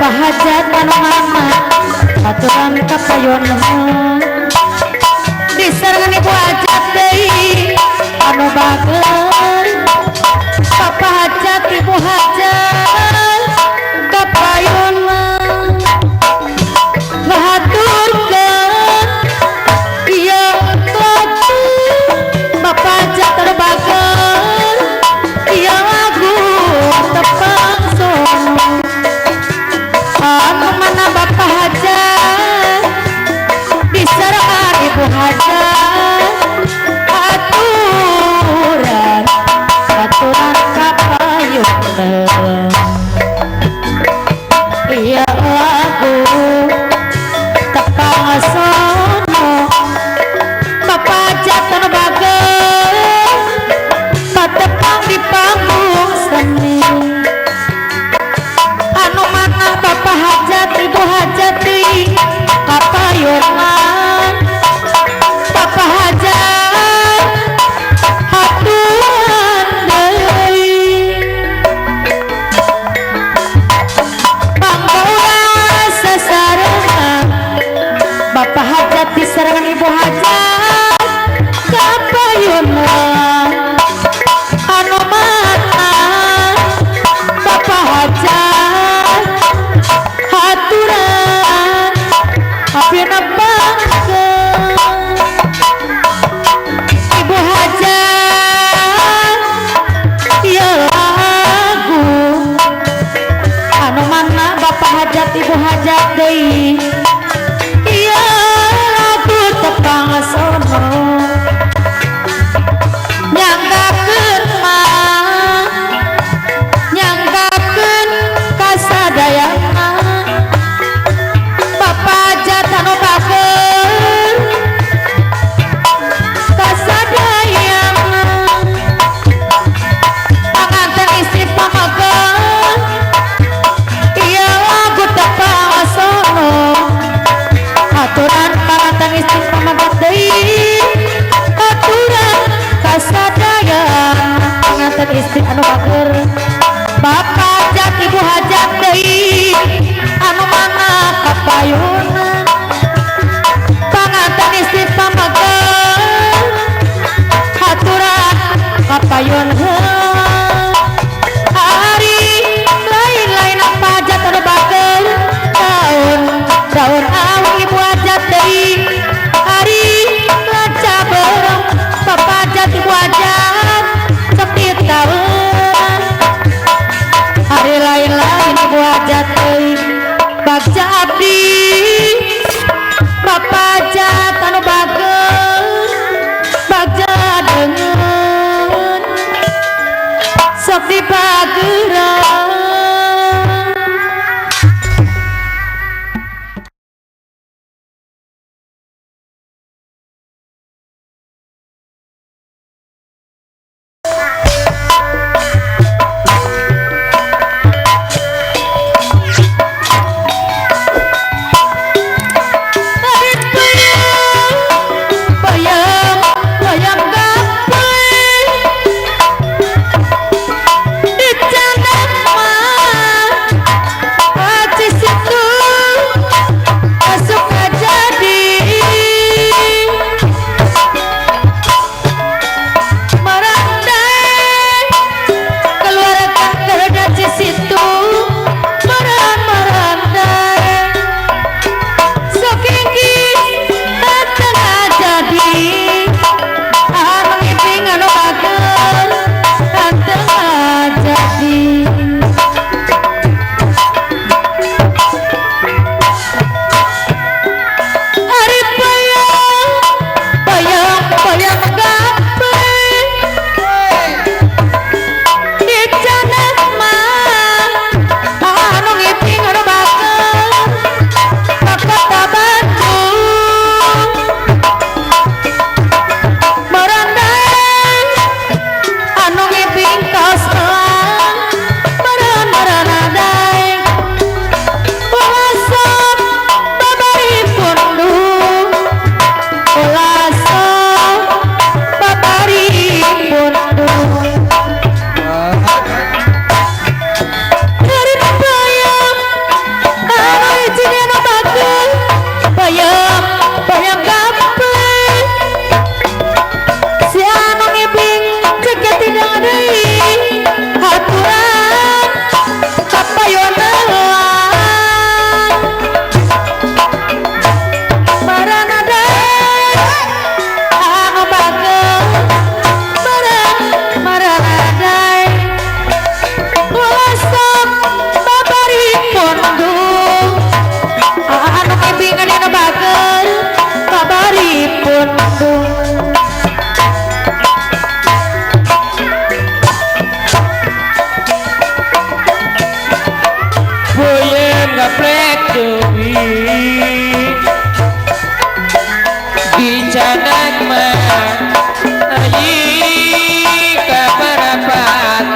Bapak hajat anu mama aturan kapayon disarangan ibu hajat deui anu bageun Bapak hajat ibu hajat kapayon ngahaturkeun ieu lagu Bapak hajat anu bageun ieu lagu tepang sono anu mana Bapak hajat disarangan ibu hajat aturan kapayun iya lagu tepang sono Bapak hajat anu bageun patepang di panggung seni anu mana Bapak hajat ibu hajat deui kapayunan Bapak hajat haturan deui panggaula sasarengan Bapak hajat disarangan ibu hajat kapayunan anu mana Bapak hajat haturan abina bangkeun ibu hajat ieu lagu anu mana Bapak hajat ibu hajat deui ieu lagu tepang sono nyanggakeun mah nyanggakeun kasadayana Bapak hajat anu bageun kasadayana panganten istri pamageun ieu lagu tepang sono aturan panganten istri pamageun deui aturan kasadayana panganten istri anu bageun Bapak hajat ibu hajat deui anu mana kapayunan panganten istri pamageun aturan kapayun hari lain-lain apa hajat anu bageun daun awi ibu hajat deui hari laca beurang Bapak hajat ibu hajat sepi taun hari lain-lain ibu hajat deui bagja abdi Bapak hajat anu bageun bagja deungeun sok dibageurang Dicanang gaplek dewi dicanak mah ayi kaparapatan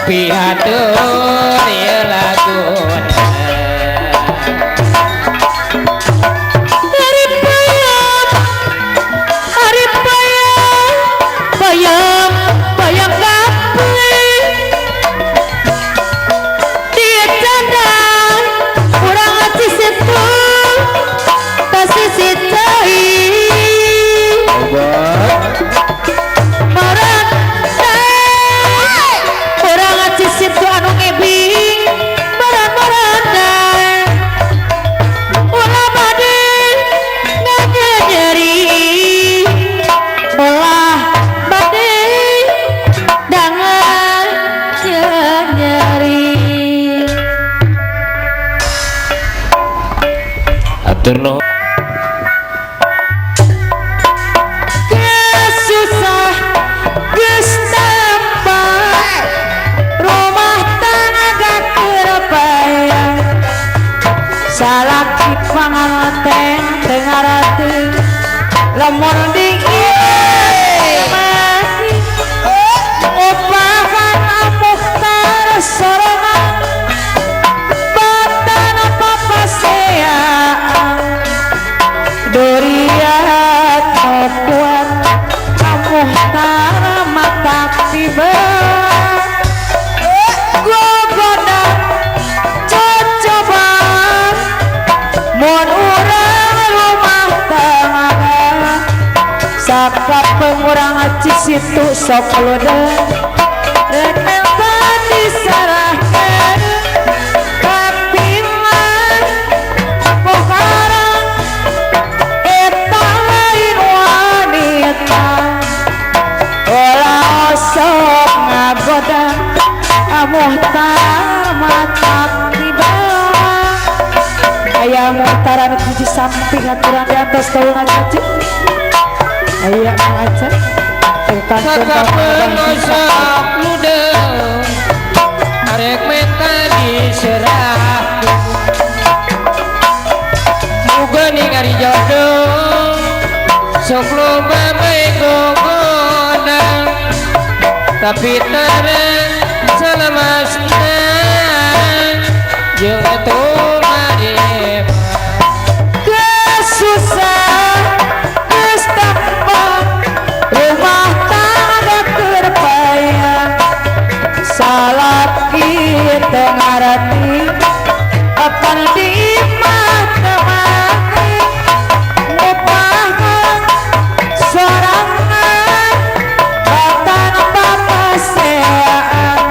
pihatur ya laguna bayam gaple dia cadang kurang hati situ kasih sitai marat kurang hati situ anu ngebing marat-marat ulah bade nyeri ulah bade dangan nyeri atur nuhun susah geus tempat rumah tangga gak kerebayang salaki panganten dengarati lamun dingin upahan muhtar sorangan batan papaseaan duriat kuat muhtar mata tiba gogoda cocoban mun urang rumah tangga sakat pengurang cisitu sok loda renang diserahkan kapilan pokarang eta lain wanita olah osok ngagoda muhtar mata tiba aya muhtaran di samping aturan di atas tahunan aja aya ngaca kakak penosok ludeng arek menta diserah muga ningali jodoh sok loba bae gogoda tapi tarang salamasna jeung atuh marema kesusah kestampak rumah tangga terbayang salaki tengarati akan di mata mati mupahan sorangan batan papaseaan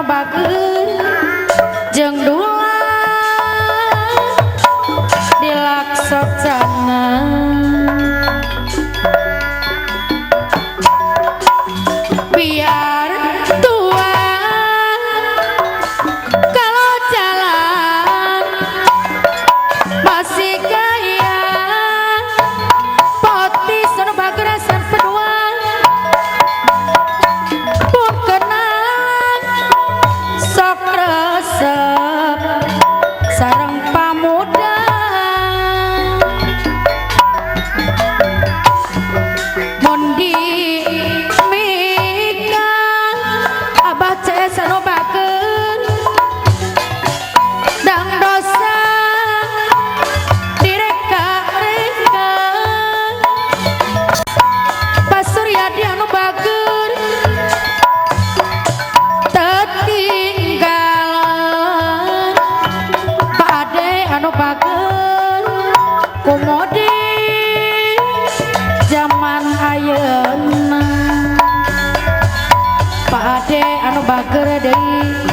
anu bageun jeung dula dilaksana biar tua kalau jalan masih gaya poti anu bageun san pedua pun kenang sok resep sareng pamuda mondi mika abah CS anu bageun dang dosa direka-reka Pasuryadi anu bageun tetinggalan Pak Ade anu bageun kumodi zaman ayeuna Pak Ade anu bageun deui